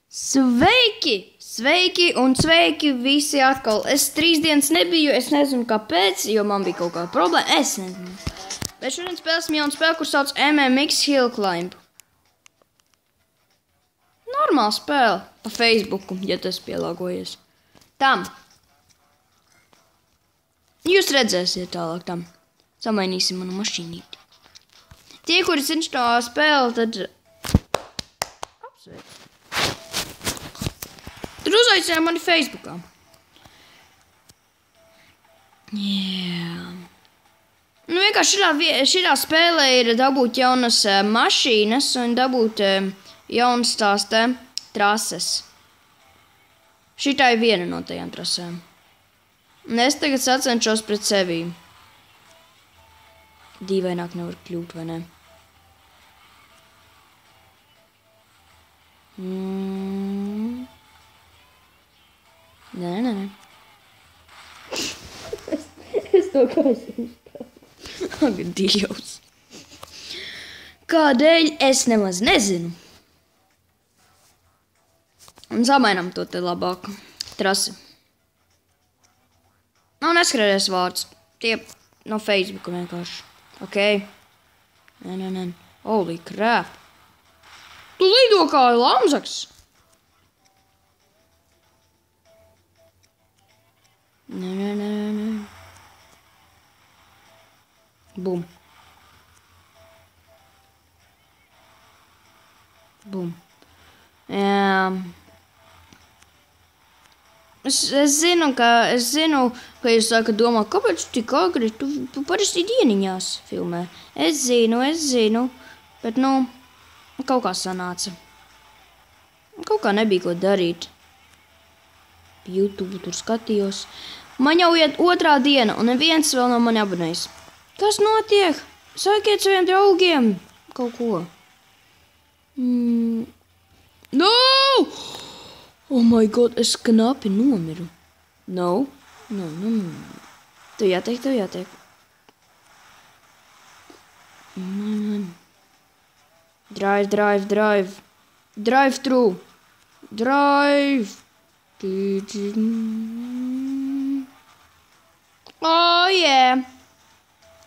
Sveiki! Sveiki un sveiki visi atkal. Es 3 dienas nebiju, es nezinu kāpēc, jo man bija kaut kāda problēma. Es nezinu. Bet šodien spēlēsim jaunu spēli, kur sauc MMX Hill Climb. Normāla spēle pa Facebooku, ja tas pielāgojies. Tam. Jūs redzēsiet tālāk tam. Samainīsim manu mašīnīti. Tie, kuri zina šo spēli, tad apsveic. Tur uzaicināja mani Facebookā. Nu vienkārši šitā spēlē ir dabūt jaunas mašīnas un dabūt jaunas tās trases. Šitā ir viena no tajām trasēm. Un es tagad sacenšos pret sevi. Dīvaināk nevar kļūt, vai ne? Nē. Es to kā esmu spēlēju. Ak, Dievs. Kādēļ es nemaz nezinu. Un samainām to te labāk. Trasi. Nav neskrējies vārds. Tie no Facebooka vienkārši. Ok? Nē. Holy crap. Tu lido kā lamzaks. Nē. Bum. Es zinu, ka jūs sākat domāt, kāpēc tu tik agri, tu parasti dieniņās filmē. Es zinu, bet kaut kā sanāca. Kaut kā nebija ko darīt. YouTube tur skatījos. Man jau iet 2. diena, un neviens vēl nav mani abonējis. Kas notiek? Sakiet saviem draugiem kaut ko. No! Oh my god, es knapi nomiru. No. Tev jātiek. Drive. Drive through. Drive. Oh yeah.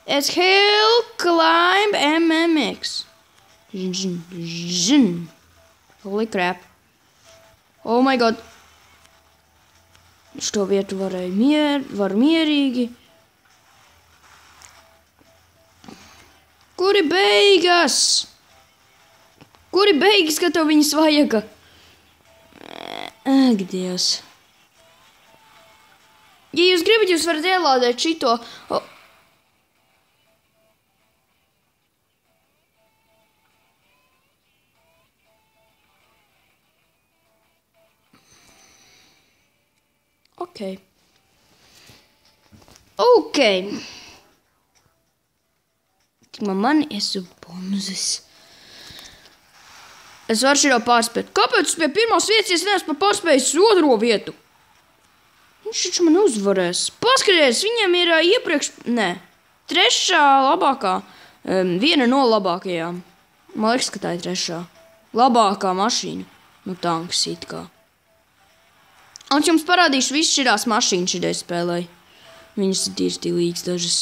It's Hill Climb MMX. Holy crap. Oh my god. Šo vietu var mierīgi. Kuri beigas, ka tev viņas vajaga? Ak, Dievs. Ja jūs gribat, jūs varat ielādēt šito. Ok. Tik man esmu bonzes. Es varu šito pārspēt. Kāpēc pie pirmās vietas es neesmu pārspējis 2. vietu? Viņš taču man uzvarēs. Paskaties, viņiem ir iepriekš... Nē. 3. labākā. Viena no labākajām. Man liekas, ka tā ir 3. labākā mašīna. Nu, tanks it kā. Un es jums parādīšu visu šitās mašīnas šitai spēlēji. Viņas ir tīri stilīgas dažas.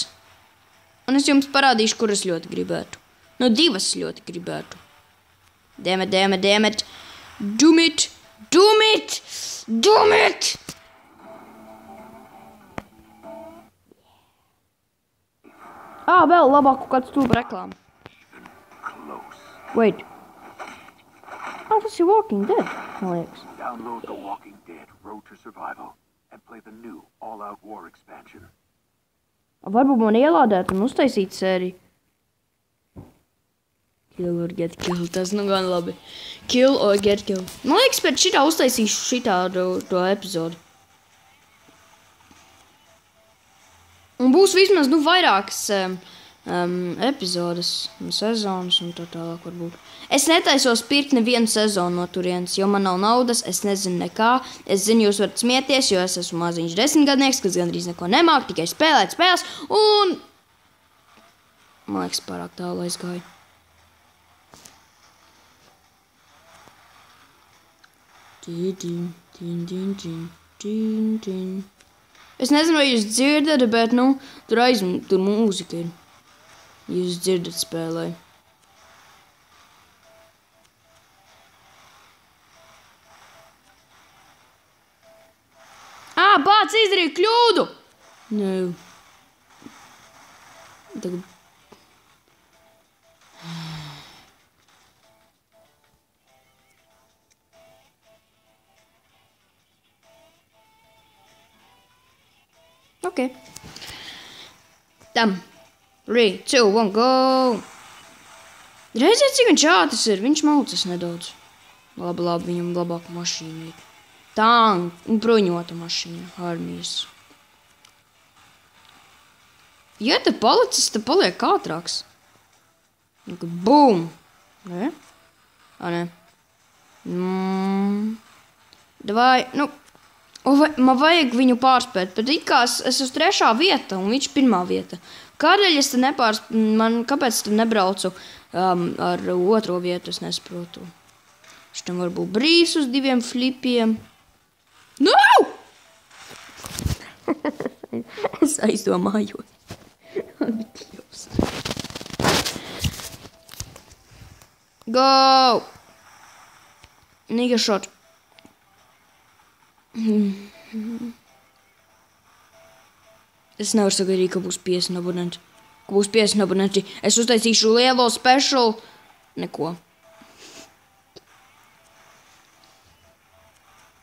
Un es jums parādīšu, kuras ļoti gribētu. No 2 ļoti gribētu. Damn it. Doom it! Vēl labāk kāds stulba reklāma. Wait. Tas ir Walking Dead, man liekas. Download the Walking Dead Road to Survival and play the new All-Out War expansion. Varbūt man ielādēt un uztaisīt sēriju. Kill or get killed, tas nu gan labi. Kill or get killed. Man liekas, pēc šitā uztaisīšu šitādu to epizodu. Un būs vismaz, vairākas epizodes un sezonas un tā tālāk varbūt. Es netaisos pirkt nevienu sezonu no turienes, jo man nav naudas, es nezinu nekā. Es zinu, jūs varat smieties, jo es esmu maziņš 10-gadnieks, kas gandrīz neko nemāk, tikai spēlēt spēles un... Man liekas, pārāk tālu aizgāju. Es nezinu, vai jūs dzirdat, bet, nu, tur mūzika ir. Jūs dzirdat spēlē. Bāc izdarīja kļūdu! Nē. Tagad. Ok. Tam. 3, 2, 1, go! Redziet, cik viņš ātrs ir. Viņš maucas nedaudz. Labi, viņam labāka mašīna ir. Tank un bruņota mašīna. Armijas. Ja te palicis, te paliek ātrāks. Bum! Ne? Nē. Davai, nu... Man vajag viņu pārspēt, bet it kā es uz 3. vieta un viņš 1. vieta. Kādēļ es te kāpēc te nebraucu ar 2. vietu, es nesaprotu. Šitam var būt brīvs uz 2 flipiem. No! Es aizdomāju. Go! Nigga shot. Es nevaru sagaidīt, ka būs 50 abonenti. Es uztaisīšu lielo special. Neko.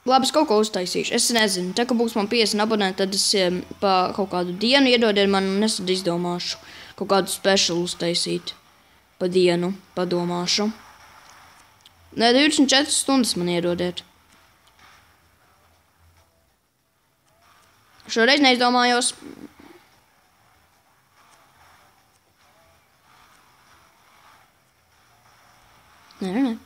Labi, es kaut ko uztaisīšu. Es nezinu. Tā, ka būs man 50 abonenti, tad es pa kaut kādu dienu iedodiet man un es tad izdomāšu kaut kādu special uztaisīt. Pa dienu padomāšu. Nē, 24 stundas man iedodiet. Šoreiz neizdomājos. Nē.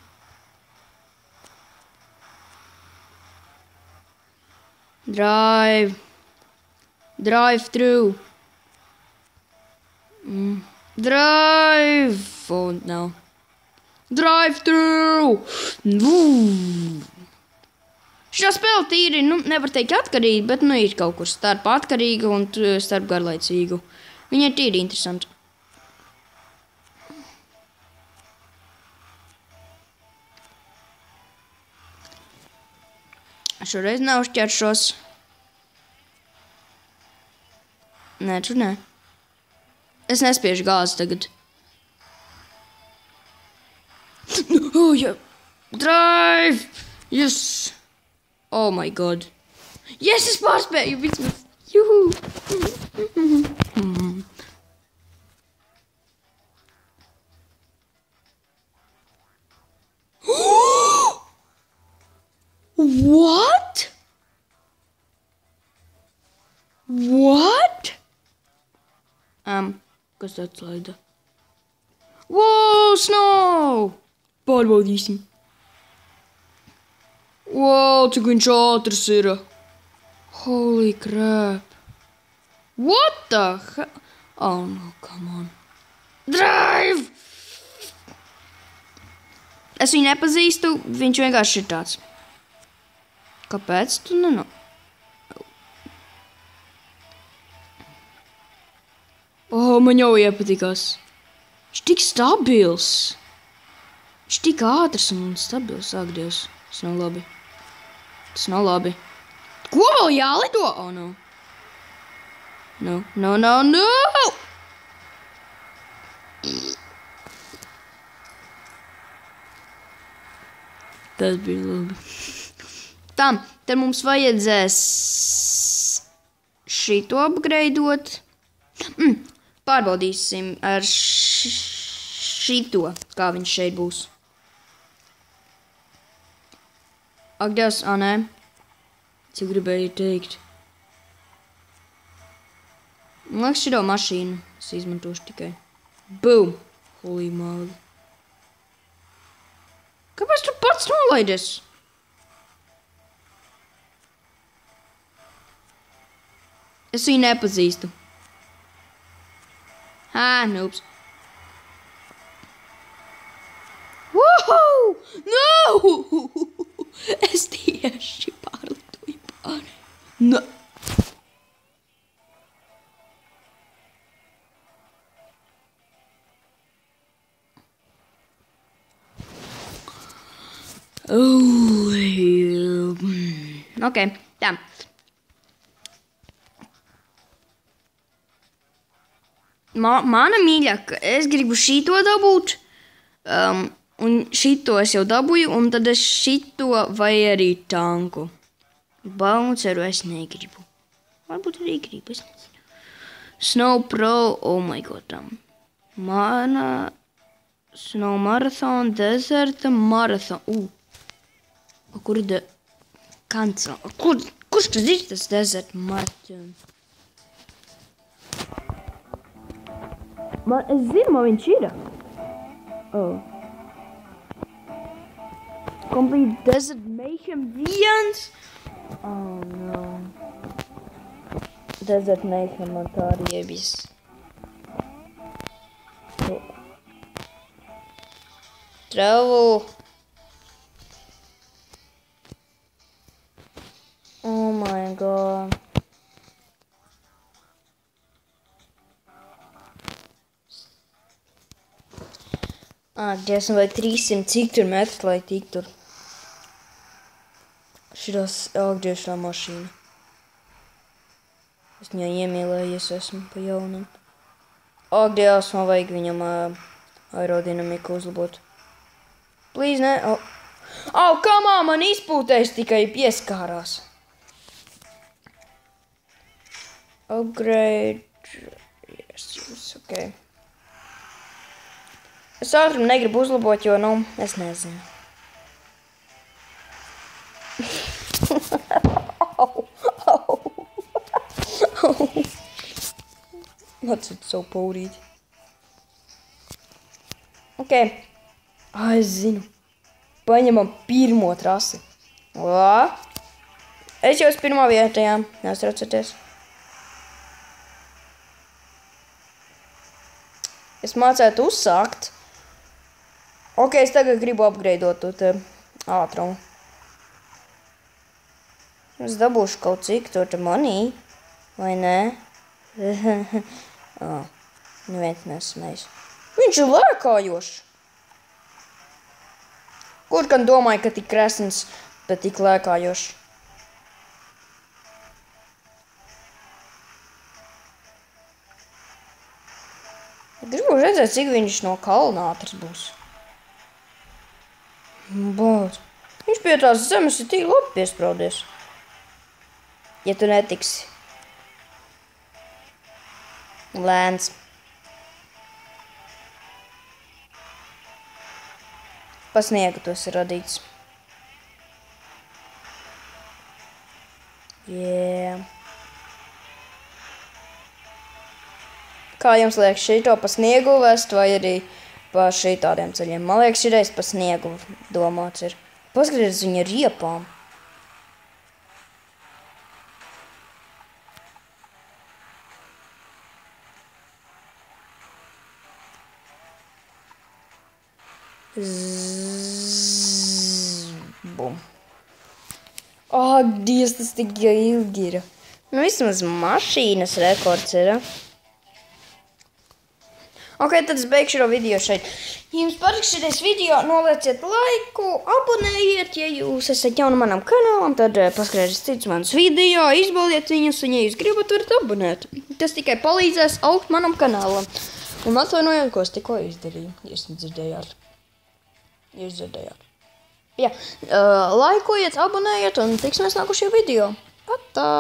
Drive through. Drive. Oh, no. Drive through. Šā spēle tīri, nevar teikt atkarīga, bet, ir kaut kur starp atkarīga un starp garlaicīgu. Viņa ir tīri interesanta. Šoreiz nav šķēršos. Nē, tur nē. Es nespiežu gāzi tagad. Oh, yeah. Drive! Yes! Oh my god. Yes, es pārspēju! Vismaz! Juhu! What? What? Kas tāds laida? Wow, snow! Pārbaudīsim. Wow, cik viņš ātrs ir. Holy crap. What the hell? Oh no, come on. Drive! Es viņu nepazīstu, viņš vienkārši ir tāds. Kāpēc tu Oh, man jau iepatikās. Viņš tik stabils. Viņš tik ātrs un stabils. Ak, Dievs. Tas nav labi. Tas nav labi. Ko vēl jālido? Oh, no. No, no, no, no! Tas bija labi. Tad mums vajadzēs šito upgradeot. Pārbaudīsim ar šito, kā viņš šeit būs. Ak, Dievs, nē. Cik gribēju teikt. Man liekas, šito mašīnu es izmantošu tikai. Boom! Holy moly. Kāpēc tu pats nolaidies? Es viņu nepazīstu. Noobs. Woohoo! No! Es tīri. tieši pārlidoju pāri. Nu. Ok, tā. Mana mīļākā, es gribu šito dabūt, un šito es jau dabūju, un tad es šito vai arī tanku. Bounceru es negribu. Varbūt arī gribu, es nezinu. Snow Pro, oh my god. Mana Snow Marathon, Deserta Marathon. Kur ir cancel? Kurš tad ir tas Desert Marathon? Es zinu, man viņš ir. Oh. Complete Desert Mayhem viens. Oh no. Desert Mayhem man tā arī iebis. Oh. Travel. Oh my god. Dievs, vai 300, cik tur metri, lai tik tur. Šitās augļiešā mašīna. Es viņā iemīlējies esmu pa jaunam. Dievs, man vajag viņam aerodinamiku uzlabot. Please, ne? Come on, man izpūtējs tikai pieskārās. Upgrade. Yes, ok. Es ātrumu negribu uzlabot, jo, es nezinu. Atcīt savu paurīti. Ok. Es zinu. Paņemam pirmo trasi. Es jau uz pirmā vietā, jā. Neuztraucaties. Es mācētu uzsākt. Ok, es tagad gribu upgradeot to ātrumu. Es dabūšu kaut cik to manī, vai nē? Neviens nesmējas. Viņš ir lēkājošs. Kur gan domāju, ka tik kresns, bet tik lēkājošs? Gribu redzēt, cik viņš no kalna ātrs būs. Bāc. Viņš pie tās zemes ir tik labi piespraudies. Ja tu netiksi. Lēns. Pa sniegu tas ir radīts. Yeah. Kā jums liekas šito pa sniegu vest vai arī pa šitādiem ceļiem? Man liekas, šitais pa sniegu domāts ir. Paskaties viņa riepām. Bum. Dievs, tas tik ilgi ir. Vismaz mašīnas rekords ir. Ok, tad es beigšu šo video šeit. Ja jums patiks šitais video, nolieciet laiku, abonējiet, ja jūs esat jauni manam kanālam, tad paskatieties cits manas video, izbaudiet viņus, un ja jūs gribat, varat abonēt. Tas tikai palīdzēs augt manam kanālam. Un atvainojiet, ko es tikko izdarīju. Jūs dzirdējāt. Jā, laikojiet, abonējiet, un tiksimies nākušajā video. Atā!